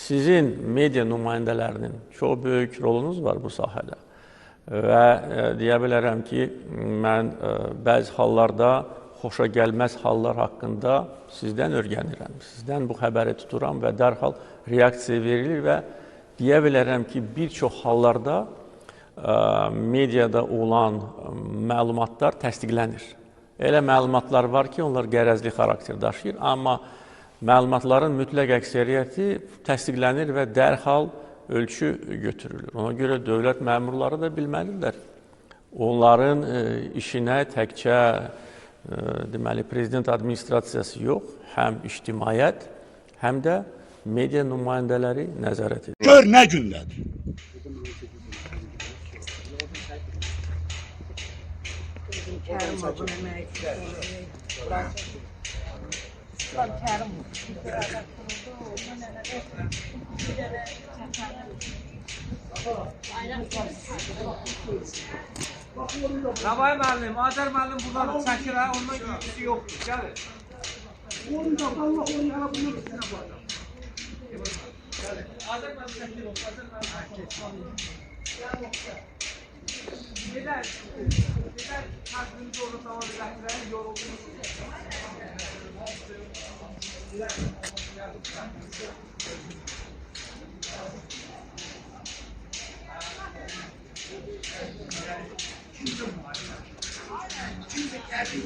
sizin media nümayəndələrinin çox böyük rolunuz var bu sahədə. Və deyə bilərəm ki, mən bəzi hallarda xoşa gəlməz hallar haqqında sizdən öyrənirəm. Sizdən bu xəbəri tuturam və dərhal reaksiya verilir və deyə bilərəm ki, bir çox hallarda mediada olan məlumatlar təsdiqlənir. Elə məlumatlar var ki, onlar qərəzli xarakter daşıyır, amma məlumatların mütləq əksəriyyəti təsdiqlənir və dərhal ölçü götürülür. Ona görə dövlət məmurları da bilməlidirlər. Onların işinə təkcə deməli, prezident administrasiyası yox, həm ictimaiyyət, həm də media nümayəndələri nəzarət edir. Gör nə gündədir. Kərim abun əmək Kərim Rabay müəllim, Azər müəllim buradan çəkir, ondan gücüsü yoxdur, gəlir. Orada Allah onu yana bunun üstünə qoyacaq. Azər müəllim çəkir, Azər müəllim. Gedər təqdimci orada tamam edəkdirək, yoruldunuz. Kimse geldi.